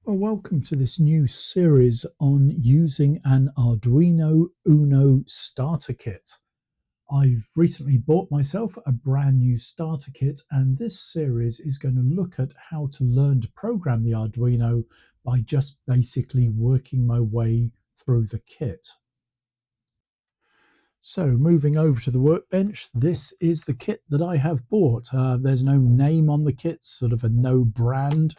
Well, welcome to this new series on using an Arduino UNO starter kit. I've recently bought myself a brand new starter kit, and this series is going to look at how to learn to program the Arduino by just basically working my way through the kit. So, moving over to the workbench, this is the kit that I have bought. There's no name on the kit, sort of a no brand.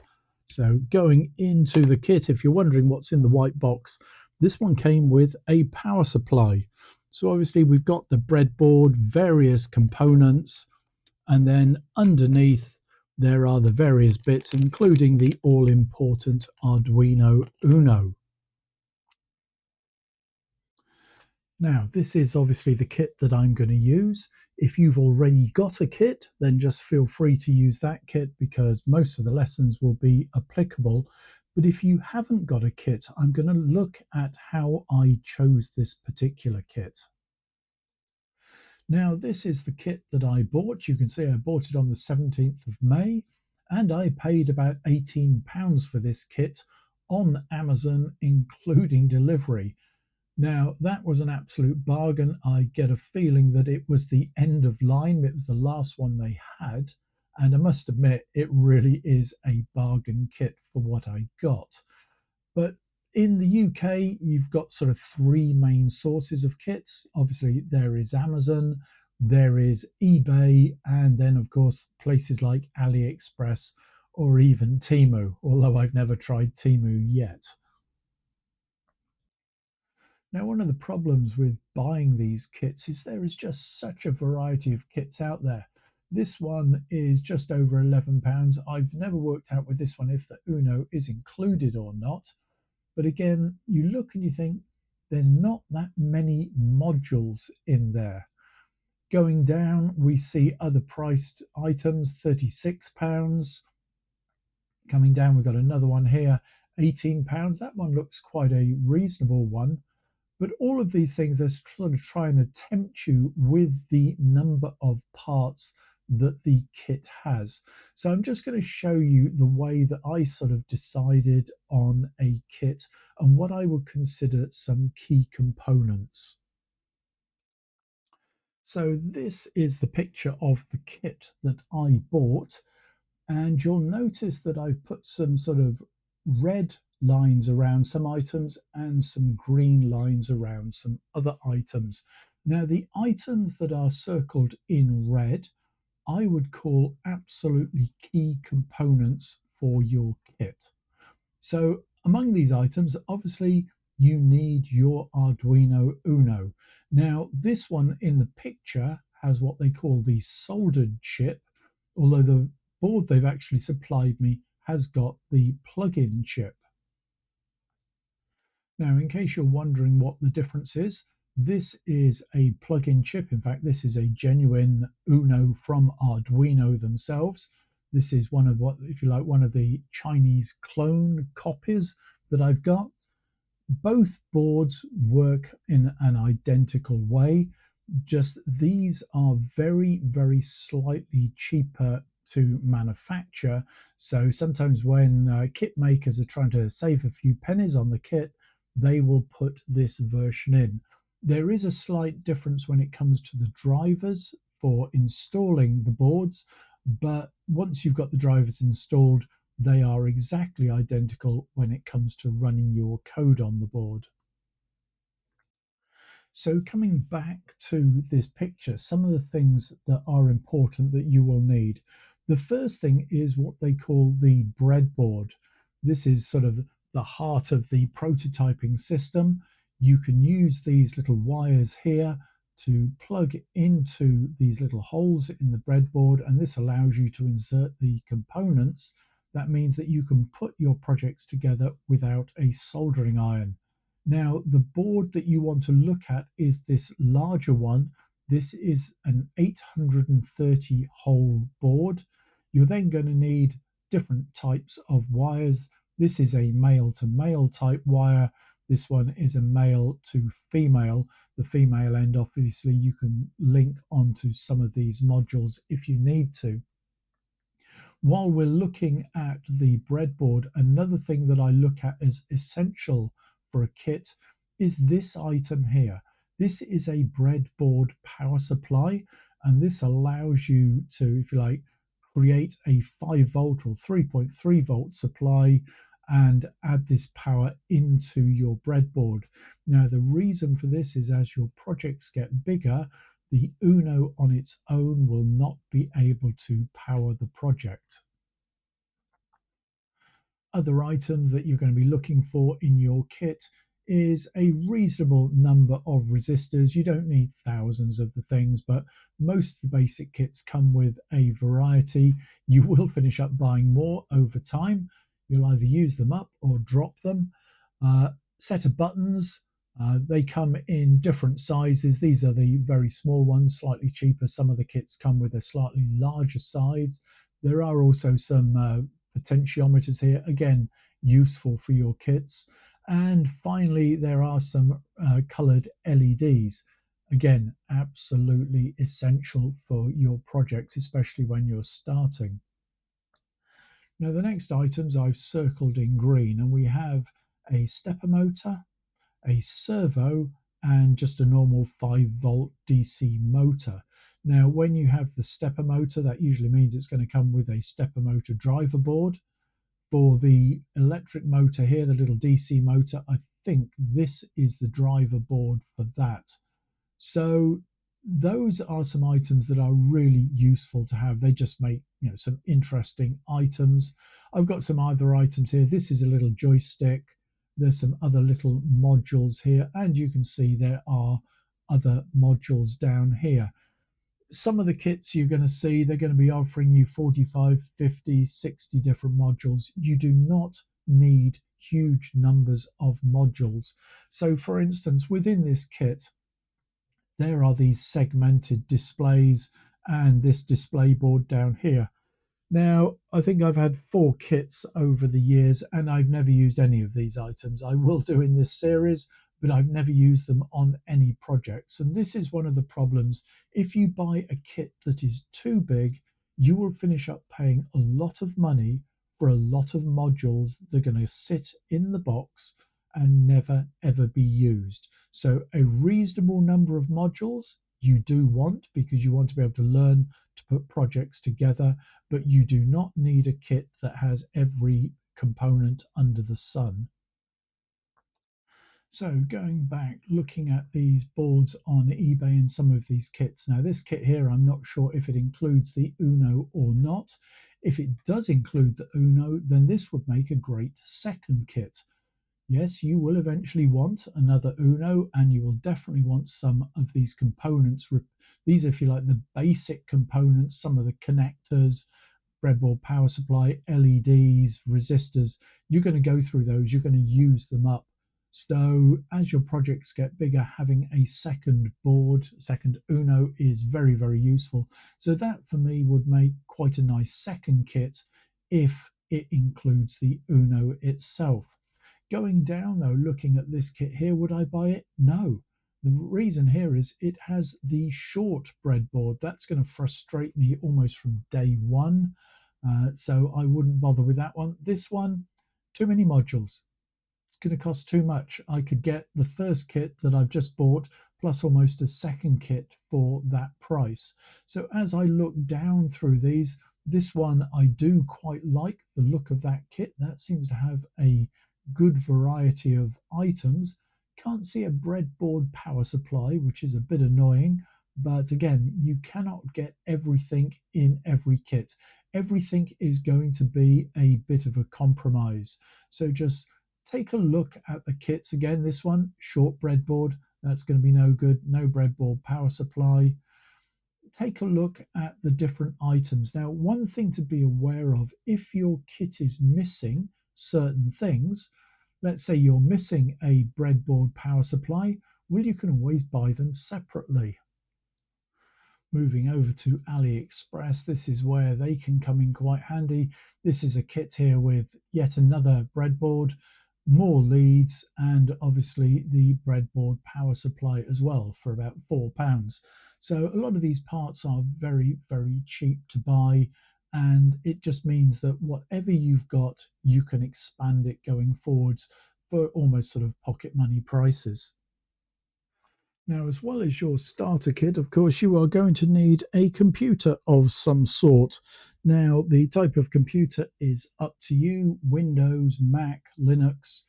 So, going into the kit, if you're wondering what's in the white box, this one came with a power supply. So, obviously, we've got the breadboard, various components, and then underneath, there are the various bits, including the all important Arduino Uno. Now, this is obviously the kit that I'm going to use. If you've already got a kit, then just feel free to use that kit because most of the lessons will be applicable. But if you haven't got a kit, I'm going to look at how I chose this particular kit. Now, this is the kit that I bought. You can see I bought it on the 17th of May, and I paid about £18 for this kit on Amazon, including delivery. Now, that was an absolute bargain. I get a feeling that it was the end of line. It was the last one they had. And I must admit, it really is a bargain kit for what I got. But in the UK, you've got sort of three main sources of kits. Obviously, there is Amazon, there is eBay, and then, of course, places like AliExpress or even Temu, although I've never tried Temu yet. Now, one of the problems with buying these kits is there is just such a variety of kits out there. This one is just over £11. I've never worked out with this one if the Uno is included or not. But again, you look and you think there's not that many modules in there. Going down, we see other priced items, £36. Coming down, we've got another one here, £18. That one looks quite a reasonable one. But all of these things are sort of trying to tempt you with the number of parts that the kit has. So I'm just going to show you the way that I sort of decided on a kit and what I would consider some key components. So this is the picture of the kit that I bought, and you'll notice that I've put some sort of red lines around some items and some green lines around some other items. Now, the items that are circled in red, I would call absolutely key components for your kit. So, among these items, obviously, you need your Arduino Uno. Now, this one in the picture has what they call the soldered chip, although the board they've actually supplied me has got the plug-in chip. Now, in case you're wondering what the difference is, this is a plug-in chip. In fact, this is a genuine Uno from Arduino themselves. This is one of what, if you like, one of the Chinese clone copies that I've got. Both boards work in an identical way, just these are very, very slightly cheaper to manufacture. So sometimes when kit makers are trying to save a few pennies on the kit, they will put this version in. There is a slight difference when it comes to the drivers for installing the boards, but once you've got the drivers installed, they are exactly identical when it comes to running your code on the board. So coming back to this picture, some of the things that are important that you will need. The first thing is what they call the breadboard. This is sort of the heart of the prototyping system. You can use these little wires here to plug into these little holes in the breadboard, and this allows you to insert the components. That means that you can put your projects together without a soldering iron. Now, the board that you want to look at is this larger one. This is an 830 hole board. You're then going to need different types of wires. This is a male to male type wire. This one is a male to female. The female end, obviously, you can link onto some of these modules if you need to. While we're looking at the breadboard, another thing that I look at as essential for a kit is this item here. This is a breadboard power supply, and this allows you to, if you like, create a 5 volt or 3.3 volt supply and add this power into your breadboard. Now, the reason for this is as your projects get bigger, the UNO on its own will not be able to power the project. Other items that you're going to be looking for in your kit is a reasonable number of resistors. You don't need thousands of the things, but most of the basic kits come with a variety. You will finish up buying more over time. You'll either use them up or drop them. Uh, Set of buttons. They come in different sizes. These are the very small ones, slightly cheaper. Some of the kits come with a slightly larger size. There are also some potentiometers here, again, useful for your kits. And finally, there are some colored LEDs. Again, absolutely essential for your projects, especially when you're starting. Now, the next items I've circled in green, and we have a stepper motor, a servo, and just a normal 5 volt DC motor. Now, when you have the stepper motor, that usually means it's going to come with a stepper motor driver board. For the electric motor here, the little DC motor, I think this is the driver board for that. So those are some items that are really useful to have. They just make, some interesting items. I've got some other items here. This is a little joystick. There's some other little modules here, and you can see there are other modules down here. Some of the kits you're going to see, they're going to be offering you 45, 50, 60 different modules. You do not need huge numbers of modules. So for instance, within this kit, there are these segmented displays and this display board down here. Now, I think I've had 4 kits over the years and I've never used any of these items. I will do in this series, but I've never used them on any projects. And this is one of the problems. If you buy a kit that is too big, you will finish up paying a lot of money for a lot of modules that are going to sit in the box and never ever be used. So a reasonable number of modules you do want because you want to be able to learn to put projects together, but you do not need a kit that has every component under the sun. So going back, looking at these boards on eBay and some of these kits. Now this kit here, I'm not sure if it includes the UNO or not. If it does include the UNO, then this would make a great second kit. Yes, you will eventually want another UNO, and you will definitely want some of these components. These are, if you like, the basic components, some of the connectors, breadboard power supply, LEDs, resistors. You're going to go through those, you're going to use them up. So as your projects get bigger, having a second board, second UNO is very, very useful. So that for me would make quite a nice second kit if it includes the UNO itself. Going down though, looking at this kit here, would I buy it? No. The reason here is it has the short breadboard. That's going to frustrate me almost from day one. So I wouldn't bother with that one. This one, too many modules. It's going to cost too much. I could get the first kit that I've just bought plus almost a second kit for that price. So as I look down through these, this one I do quite like the look of that kit. That seems to have a good variety of items. Can't see a breadboard power supply, which is a bit annoying, but again, you cannot get everything in every kit. Everything is going to be a bit of a compromise. So just take a look at the kits again. This one, short breadboard, that's going to be no good. No breadboard power supply. Take a look at the different items. Now, one thing to be aware of, if your kit is missing certain things, let's say you're missing a breadboard power supply, well, you can always buy them separately. Moving over to AliExpress, this is where they can come in quite handy. This is a kit here with yet another breadboard, more leads, and obviously the breadboard power supply as well for about £4. So a lot of these parts are very, very cheap to buy, And it just means that whatever you've got, you can expand it going forwards for almost sort of pocket money prices. Now, as well as your starter kit, of course, you are going to need a computer of some sort. Now, the type of computer is up to you: Windows, Mac, Linux.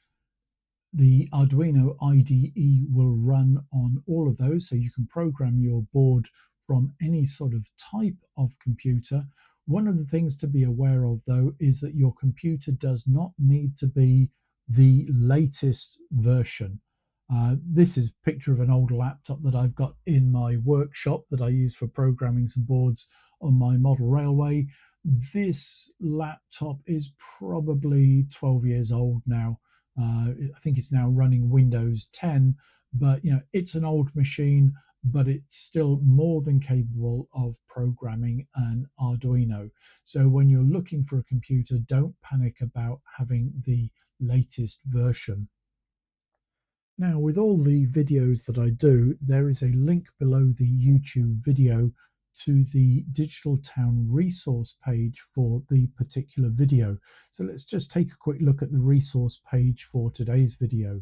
The Arduino IDE will run on all of those, so you can program your board from any sort of type of computer. One of the things to be aware of, though, is that your computer does not need to be the latest version. This is a picture of an old laptop that I've got in my workshop that I use for programming some boards on my model railway. This laptop is probably 12 years old now. I think it's now running Windows 10, but it's an old machine, but it's still more than capable of programming an Arduino. So when you're looking for a computer, don't panic about having the latest version. Now, with all the videos that I do, there is a link below the YouTube video to the Digital Town resource page for the particular video. So let's just take a quick look at the resource page for today's video.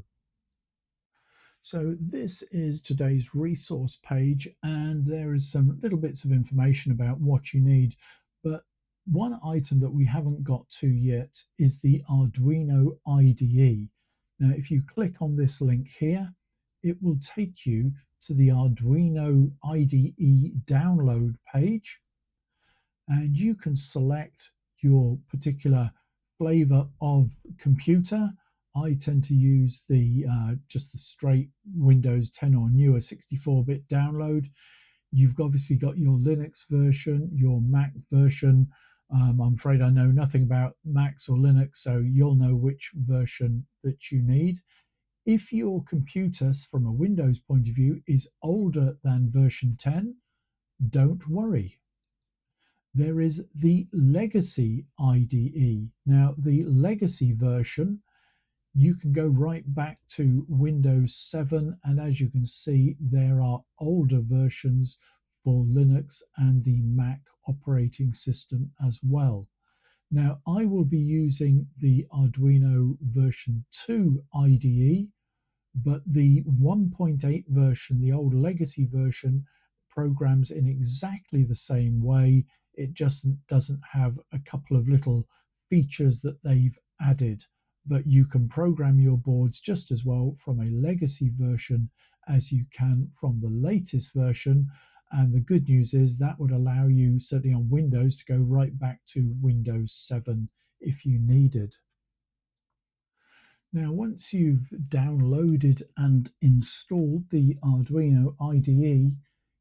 So this is today's resource page, and there is some little bits of information about what you need. But one item that we haven't got to yet is the Arduino IDE. Now, if you click on this link here, it will take you to the Arduino IDE download page, and you can select your particular flavor of computer. I tend to use the just the straight Windows 10 or newer 64-bit download. You've obviously got your Linux version, your Mac version. I'm afraid I know nothing about Macs or Linux, so you'll know which version that you need. If your computer, from a Windows point of view, is older than version 10, don't worry. There is the Legacy IDE. Now, the Legacy version, you can go right back to Windows 7, and as you can see, there are older versions for Linux and the Mac operating system as well. Now, I will be using the Arduino version 2 IDE, but the 1.8 version, the old legacy version, programs in exactly the same way. It just doesn't have a couple of little features that they've added, but you can program your boards just as well from a legacy version as you can from the latest version. And the good news is that would allow you, certainly on Windows, to go right back to Windows 7 if you needed. Now, once you've downloaded and installed the Arduino IDE,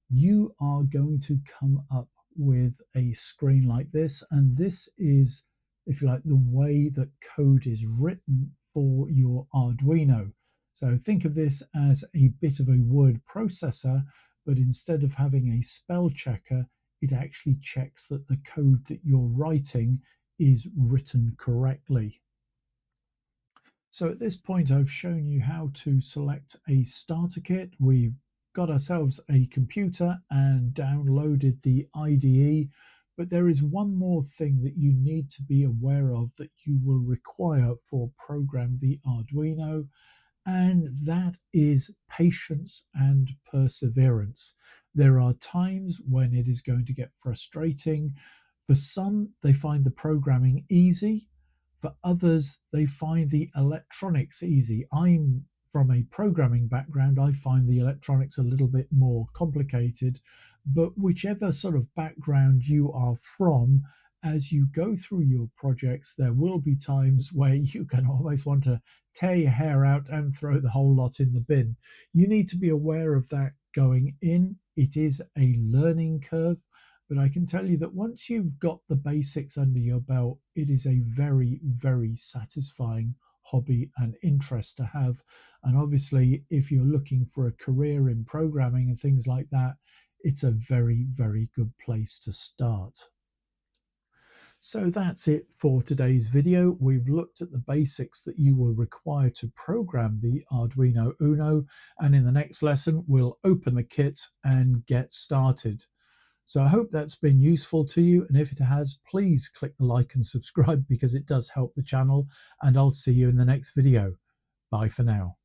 you are going to come up with a screen like this. And this is, if you like, the way that code is written for your Arduino. So think of this as a bit of a word processor, but instead of having a spell checker, it actually checks that the code that you're writing is written correctly. So at this point, I've shown you how to select a starter kit. We've got ourselves a computer and downloaded the IDE, but there is one more thing that you need to be aware of that you will require for program the Arduino, and that is patience and perseverance. There are times when it is going to get frustrating. For some, they find the programming easy. For others, they find the electronics easy. I'm from a programming background, I find the electronics a little bit more complicated. But whichever sort of background you are from, as you go through your projects, there will be times where you can almost want to tear your hair out and throw the whole lot in the bin. You need to be aware of that going in. It is a learning curve. But I can tell you that once you've got the basics under your belt, it is a very, very satisfying hobby and interest to have. And obviously, if you're looking for a career in programming and things like that, it's a very, very good place to start. So that's it for today's video. We've looked at the basics that you will require to program the Arduino UNO, and in the next lesson, we'll open the kit and get started. So I hope that's been useful to you, and if it has, please click the like and subscribe because it does help the channel, and I'll see you in the next video. Bye for now.